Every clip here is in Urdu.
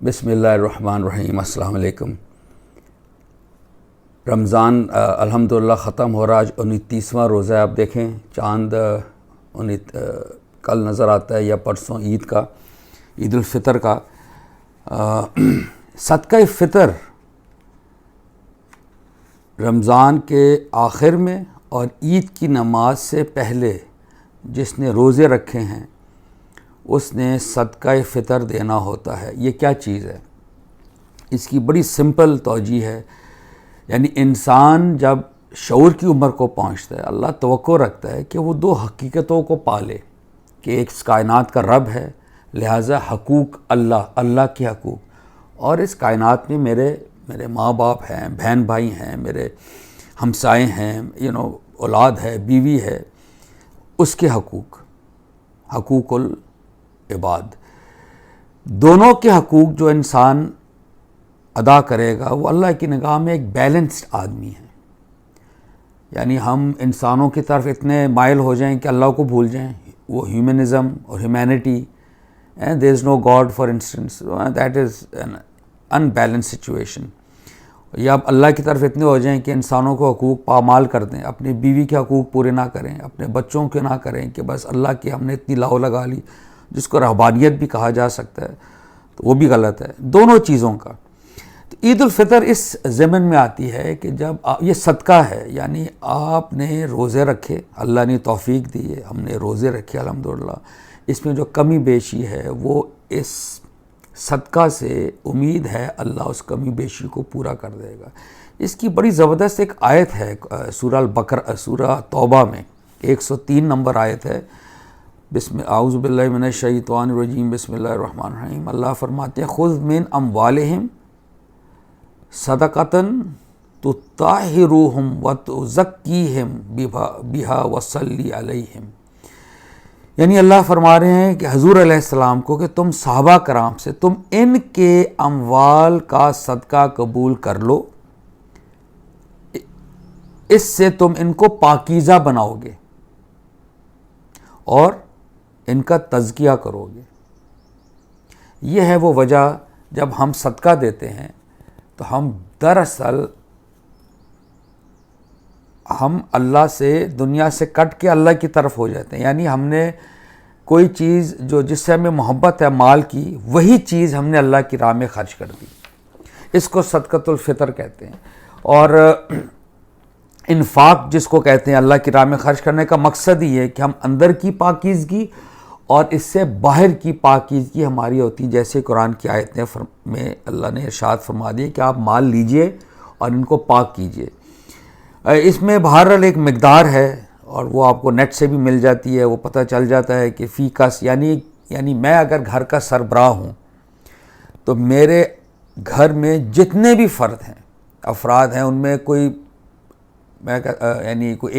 بسم اللہ الرحمن الرحیم. السلام علیکم. رمضان الحمدللہ ختم ہو رہا. آج 29واں روزہ ہے. آپ دیکھیں چاند کل نظر آتا ہے یا پرسوں عید کا، عید الفطر کا. صدقہ فطر رمضان کے آخر میں اور عید کی نماز سے پہلے جس نے روزے رکھے ہیں اس نے صدقہ فطر دینا ہوتا ہے. یہ کیا چیز ہے؟ اس کی بڑی سمپل توجیہ ہے. یعنی انسان جب شعور کی عمر کو پہنچتا ہے، اللہ توقع رکھتا ہے کہ وہ دو حقیقتوں کو پالے کہ ایک اس کائنات کا رب ہے، لہٰذا حقوق اللہ کے حقوق، اور اس کائنات میں میرے ماں باپ ہیں، بہن بھائی ہیں، میرے ہمسائے ہیں، اولاد ہے، بیوی ہے، اس کے حقوق العباد. دونوں کے حقوق جو انسان ادا کرے گا وہ اللہ کی نگاہ میں ایک بیلنسڈ آدمی ہے. یعنی ہم انسانوں کی طرف اتنے مائل ہو جائیں کہ اللہ کو بھول جائیں. وہ ہیومنزم اور humanity, there is no god for instance, that is an imbalance situation. یا آپ اللہ کی طرف اتنے ہو جائیں کہ انسانوں کو حقوق پامال کر دیں، اپنی بیوی کے حقوق پورے نہ کریں، اپنے بچوں کے نہ کریں، کہ بس اللہ کی ہم نے اتنی لاؤ لگا لی، جس کو رہبانیت بھی کہا جا سکتا ہے، تو وہ بھی غلط ہے. دونوں چیزوں کا. تو عید الفطر اس ضمن میں آتی ہے کہ جب یہ صدقہ ہے، یعنی آپ نے روزے رکھے، اللہ نے توفیق دی ہے، ہم نے روزے رکھے الحمدللہ. اس میں جو کمی بیشی ہے وہ اس صدقہ سے امید ہے اللہ اس کمی بیشی کو پورا کر دے گا. اس کی بڑی زبردست ایک آیت ہے سورہ توبہ میں، 103 نمبر آیت ہے. اعوذ باللہ من الشیطان الرجیم، بسم اللہ الرحمن الرحیم. اللہ فرماتے ہیں خذ من اموالہم صدقۃ تطہرہم وتزکیہم بہا وصلی علیہم. یعنی اللہ فرما رہے ہیں کہ حضور علیہ السلام کو کہ تم صحابہ کرام سے تم ان کے اموال کا صدقہ قبول کر لو، اس سے تم ان کو پاکیزہ بناؤ گے اور ان کا تزکیہ کرو گے. یہ ہے وہ وجہ جب ہم صدقہ دیتے ہیں تو ہم دراصل ہم اللہ سے، دنیا سے کٹ کے اللہ کی طرف ہو جاتے ہیں. یعنی ہم نے کوئی چیز جس سے ہمیں محبت ہے مال کی، وہی چیز ہم نے اللہ کی راہ میں خرچ کر دی. اس کو صدقۃ الفطر کہتے ہیں. اور انفاق جس کو کہتے ہیں اللہ کی راہ میں خرچ کرنے کا مقصد ہی ہے کہ ہم اندر کی پاکیزگی اور اس سے باہر کی پاکیزگی ہماری ہوتی. جیسے قرآن کی آیت میں اللہ نے ارشاد فرما دیا کہ آپ مال لیجئے اور ان کو پاک کیجئے. اس میں بہرحال ایک مقدار ہے اور وہ آپ کو نیٹ سے بھی مل جاتی ہے. وہ پتہ چل جاتا ہے کہ فی کس، یعنی میں اگر گھر کا سربراہ ہوں تو میرے گھر میں جتنے بھی افراد ہیں ان میں کوئی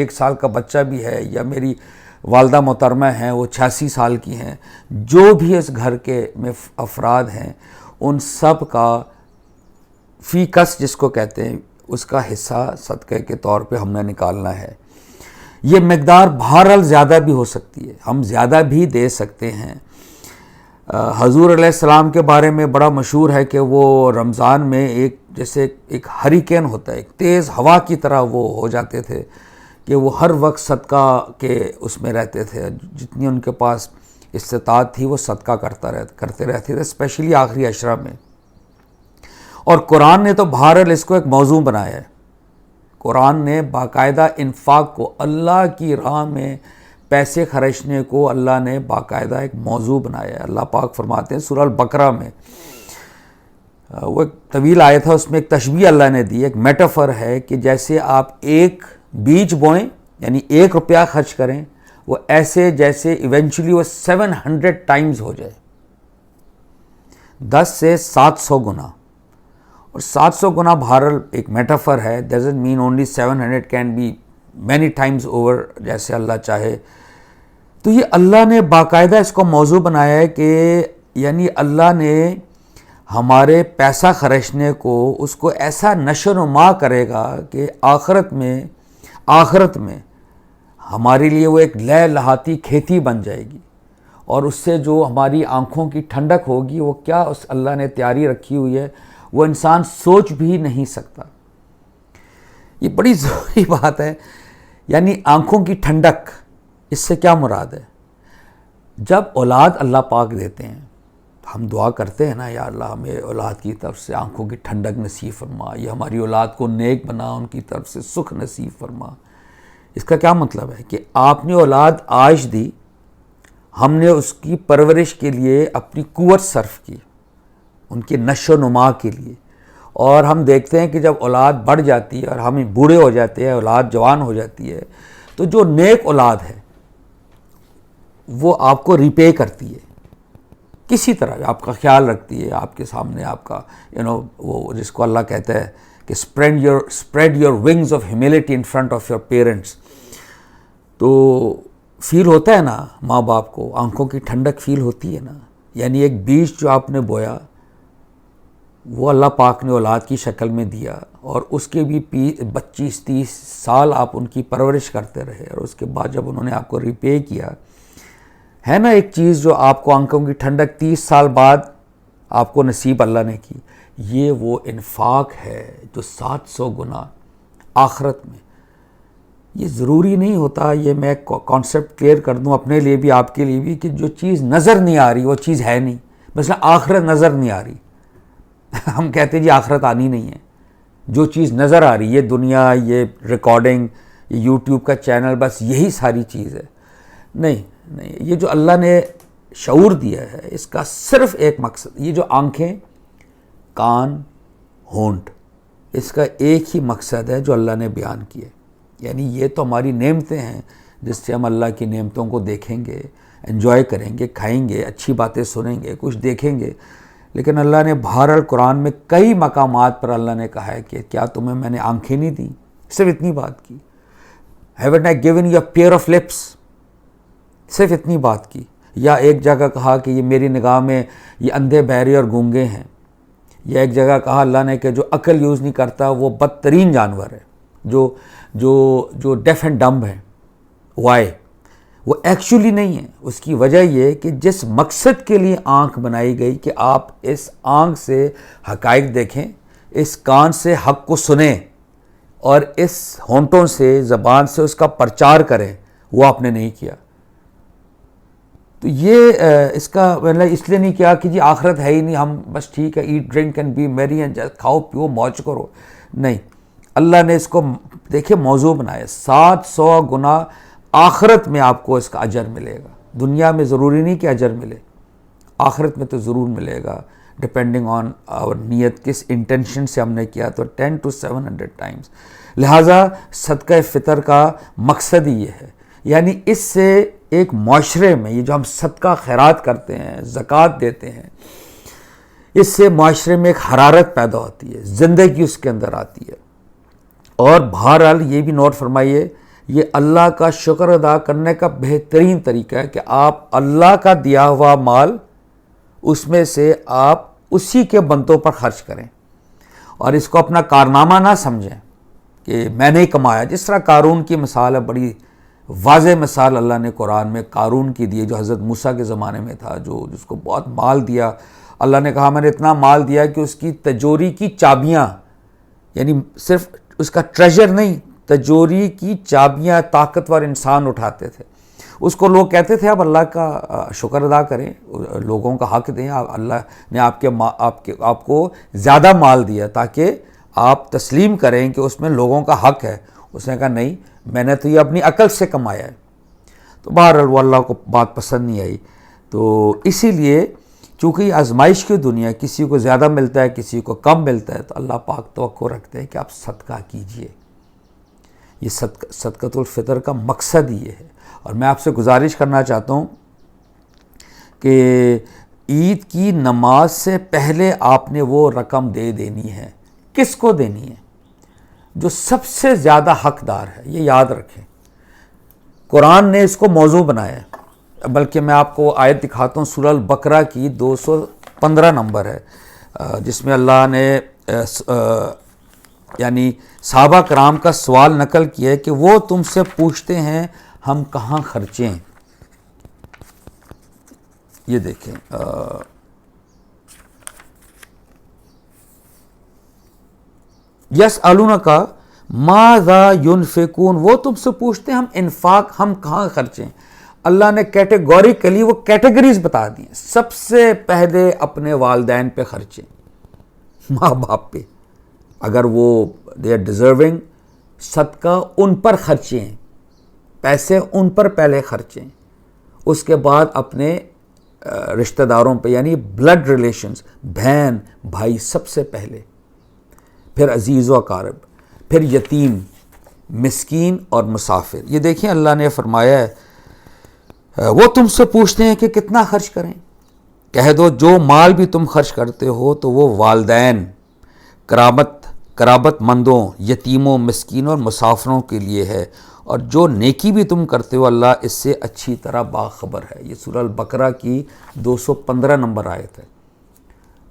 1 سال کا بچہ بھی ہے، یا میری والدہ محترمہ ہیں وہ 86 سال کی ہیں، جو بھی اس گھر کے میں افراد ہیں ان سب کا فی کس جس کو کہتے ہیں اس کا حصہ صدقے کے طور پہ ہم نے نکالنا ہے. یہ مقدار بہرحال زیادہ بھی ہو سکتی ہے، ہم زیادہ بھی دے سکتے ہیں. حضور علیہ السلام کے بارے میں بڑا مشہور ہے کہ وہ رمضان میں جیسے ایک ہریکین ہوتا ہے، ایک تیز ہوا کی طرح وہ ہو جاتے تھے کہ وہ ہر وقت صدقہ کے اس میں رہتے تھے. جتنی ان کے پاس استطاعت تھی وہ صدقہ کرتے رہتے تھے، اسپیشلی آخری عشرہ میں. اور قرآن نے تو بہرحال اس کو ایک موضوع بنایا ہے. قرآن نے باقاعدہ انفاق کو، اللہ کی راہ میں پیسے خرچنے کو اللہ نے باقاعدہ ایک موضوع بنایا ہے. اللہ پاک فرماتے ہیں سورہ البقرہ میں، وہ ایک طویل آیت ہے، اس میں ایک تشبیہ اللہ نے دی، ایک میٹافر ہے کہ جیسے آپ ایک بیج بوئیں، یعنی 1 روپیہ خرچ کریں، وہ ایسے جیسے ایونچولی وہ 700 ٹائمز ہو جائے، 10 سے 700 گنا. اور 700 گنا بہرحال ایک میٹافر ہے. doesn't mean only 700 can be many times over جیسے اللہ چاہے. تو یہ اللہ نے باقاعدہ اس کو موضوع بنایا ہے کہ یعنی اللہ نے ہمارے پیسہ خرچنے کو اس کو ایسا نشو و نما کرے گا کہ آخرت میں ہمارے لیے وہ ایک لہہ لہاتی کھیتی بن جائے گی. اور اس سے جو ہماری آنکھوں کی ٹھنڈک ہوگی وہ کیا اس اللہ نے تیاری رکھی ہوئی ہے وہ انسان سوچ بھی نہیں سکتا. یہ بڑی ضروری بات ہے. یعنی آنکھوں کی ٹھنڈک، اس سے کیا مراد ہے؟ جب اولاد اللہ پاک دیتے ہیں ہم دعا کرتے ہیں نا، یا اللہ ہمیں اولاد کی طرف سے آنکھوں کی ٹھنڈک نصیب فرما، یا ہماری اولاد کو نیک بنا، ان کی طرف سے سکھ نصیب فرما. اس کا کیا مطلب ہے کہ آپ نے اولاد آج دی، ہم نے اس کی پرورش کے لیے اپنی قوت صرف کی، ان کے نشو و نما کے لیے. اور ہم دیکھتے ہیں کہ جب اولاد بڑھ جاتی ہے اور ہم بوڑھے ہو جاتے ہیں، اولاد جوان ہو جاتی ہے، تو جو نیک اولاد ہے وہ آپ کو ریپے کرتی ہے، کسی طرح آپ کا خیال رکھتی ہے، آپ کے سامنے آپ کا وہ جس کو اللہ کہتا ہے کہ spread your wings of humility in front of your parents. تو فیل ہوتا ہے نا ماں باپ کو، آنکھوں کی ٹھنڈک فیل ہوتی ہے نا. یعنی ایک بیج جو آپ نے بویا وہ اللہ پاک نے اولاد کی شکل میں دیا، اور اس کے بھی 25-30 سال آپ ان کی پرورش کرتے رہے، اور اس کے بعد جب انہوں نے آپ کو ریپے کیا ہے نا ایک چیز جو آپ کو آنکھوں کی ٹھنڈک 30 سال بعد آپ کو نصیب اللہ نے کی، یہ وہ انفاق ہے جو 700 گنا آخرت میں. یہ ضروری نہیں ہوتا، یہ میں کانسیپٹ کلیئر کر دوں اپنے لیے بھی آپ کے لیے بھی، کہ جو چیز نظر نہیں آ رہی وہ چیز ہے نہیں. مثلا آخرت نظر نہیں آ رہی، ہم کہتے ہیں جی آخرت آنی نہیں ہے. جو چیز نظر آ رہی ہے، یہ دنیا، یہ ریکارڈنگ، یہ یوٹیوب کا چینل، بس یہی ساری چیز ہے. نہیں، یہ جو اللہ نے شعور دیا ہے اس کا صرف ایک مقصد، یہ جو آنکھیں، کان، ہونٹ، اس کا ایک ہی مقصد ہے جو اللہ نے بیان کیا. یعنی یہ تو ہماری نعمتیں ہیں جس سے ہم اللہ کی نعمتوں کو دیکھیں گے، انجوائے کریں گے، کھائیں گے، اچھی باتیں سنیں گے، کچھ دیکھیں گے. لیکن اللہ نے بہرحال قرآن میں کئی مقامات پر اللہ نے کہا ہے کہ کیا تمہیں میں نے آنکھیں نہیں دیں؟ صرف اتنی بات کی. Haven't I given you a pair of lips؟ صرف اتنی بات کی. یا ایک جگہ کہا کہ یہ میری نگاہ میں یہ اندھے بہرے اور گونگے ہیں. یا ایک جگہ کہا اللہ نے کہ جو عقل یوز نہیں کرتا وہ بدترین جانور ہے، جو ڈیف اینڈ ڈمب ہے. وائے؟ وہ ایکچولی نہیں ہے. اس کی وجہ یہ کہ جس مقصد کے لیے آنکھ بنائی گئی کہ آپ اس آنکھ سے حقائق دیکھیں، اس کان سے حق کو سنیں، اور اس ہونٹوں سے، زبان سے اس کا پرچار کریں، وہ آپ نے نہیں کیا. تو یہ اس کا مطلب اس لیے نہیں کیا کہ جی آخرت ہے ہی نہیں، ہم بس ٹھیک ہے ایٹ ڈرنک اینڈ بی میری اینڈ کھاؤ پیو موج کرو. نہیں، اللہ نے اس کو دیکھیں موضوع بنایا. 700 گنا آخرت میں آپ کو اس کا اجر ملے گا. دنیا میں ضروری نہیں کہ اجر ملے، آخرت میں تو ضرور ملے گا، ڈپینڈنگ آن آور نیت، کس انٹینشن سے ہم نے کیا. تو 10 to 700 ٹائمز. لہٰذا صدقہ فطر کا مقصد ہی یہ ہے. یعنی اس سے ایک معاشرے میں یہ جو ہم صدقہ خیرات کرتے ہیں، زکوٰۃ دیتے ہیں، اس سے معاشرے میں ایک حرارت پیدا ہوتی ہے، زندگی اس کے اندر آتی ہے. اور بہرحال یہ بھی نوٹ فرمائیے، یہ اللہ کا شکر ادا کرنے کا بہترین طریقہ ہے کہ آپ اللہ کا دیا ہوا مال، اس میں سے آپ اسی کے بندوں پر خرچ کریں، اور اس کو اپنا کارنامہ نہ سمجھیں کہ میں نے کمایا. جس طرح قارون کی مثال ہے، بڑی واضح مثال اللہ نے قرآن میں قارون کی دی، جو حضرت موسیٰ کے زمانے میں تھا، جس کو بہت مال دیا. اللہ نے کہا میں نے اتنا مال دیا کہ اس کی تجوری کی چابیاں، یعنی صرف اس کا ٹریجر نہیں، تجوری کی چابیاں طاقتور انسان اٹھاتے تھے. اس کو لوگ کہتے تھے آپ اللہ کا شکر ادا کریں، لوگوں کا حق دیں. اللہ نے آپ کو زیادہ مال دیا تاکہ آپ تسلیم کریں کہ اس میں لوگوں کا حق ہے. اس نے کہا نہیں، میں نے تو یہ اپنی عقل سے کمایا ہے. تو بہرحال وہ اللہ کو بات پسند نہیں آئی. تو اسی لیے چونکہ یہ آزمائش کی دنیا، کسی کو زیادہ ملتا ہے، کسی کو کم ملتا ہے، تو اللہ پاک توقع رکھتے ہیں کہ آپ صدقہ کیجئے. یہ صدقۃ الفطر کا مقصد یہ ہے. اور میں آپ سے گزارش کرنا چاہتا ہوں کہ عید کی نماز سے پہلے آپ نے وہ رقم دے دینی ہے. کس کو دینی ہے؟ جو سب سے زیادہ حقدار ہے. یہ یاد رکھیں، قرآن نے اس کو موضوع بنایا ہے. بلکہ میں آپ کو آیت دکھاتا ہوں، سورہ البقرہ کی 215 نمبر ہے، جس میں اللہ نے یعنی صحابہ کرام کا سوال نقل کیا ہے کہ وہ تم سے پوچھتے ہیں ہم کہاں خرچیں. یہ دیکھیں یسألونک ماذا ينفقون، وہ تم سے پوچھتے ہیں ہم انفاق ہم کہاں خرچیں. اللہ نے کیٹیگوریکلی وہ کیٹیگریز بتا دی ہیں. سب سے پہلے اپنے والدین پہ خرچیں، ماں باپ پہ، اگر وہ دے آر ڈیزرونگ، صدقہ ان پر خرچیں، پیسے ان پر پہلے خرچیں. اس کے بعد اپنے رشتہ داروں پہ، یعنی بلڈ ریلیشنز، بہن بھائی سب سے پہلے، پھر عزیز و اقارب، پھر یتیم، مسکین اور مسافر. یہ دیکھیں اللہ نے فرمایا ہے وہ تم سے پوچھتے ہیں کہ کتنا خرچ کریں، کہہ دو جو مال بھی تم خرچ کرتے ہو تو وہ والدین، قرابت مندوں، یتیموں، مسکینوں اور مسافروں کے لیے ہے، اور جو نیکی بھی تم کرتے ہو اللہ اس سے اچھی طرح باخبر ہے. یہ سورہ البقرہ کی 215 نمبر آیت ہے.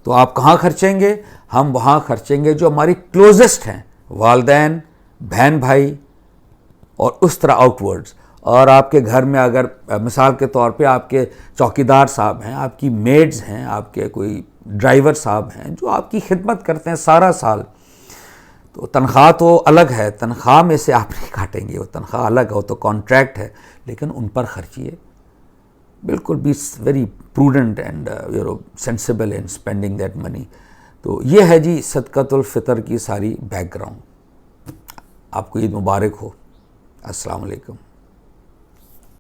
تو آپ کہاں خرچیں گے؟ ہم وہاں خرچیں گے جو ہماری کلوزسٹ ہیں، والدین، بہن بھائی، اور اس طرح آؤٹ ورڈز. اور آپ کے گھر میں اگر مثال کے طور پہ آپ کے چوکیدار صاحب ہیں، آپ کی میڈز ہیں، آپ کے کوئی ڈرائیور صاحب ہیں جو آپ کی خدمت کرتے ہیں سارا سال، تو تنخواہ تو الگ ہے، تنخواہ میں سے آپ نہیں کاٹیں گے، وہ تنخواہ الگ ہے، وہ تو کانٹریکٹ ہے، لیکن ان پر خرچیے. بالکل be very prudent and sensible in spending that money. تو یہ ہے جی صدقۃ الفطر کی ساری بیک گراؤنڈ. آپ کو عید مبارک ہو. السلام علیکم.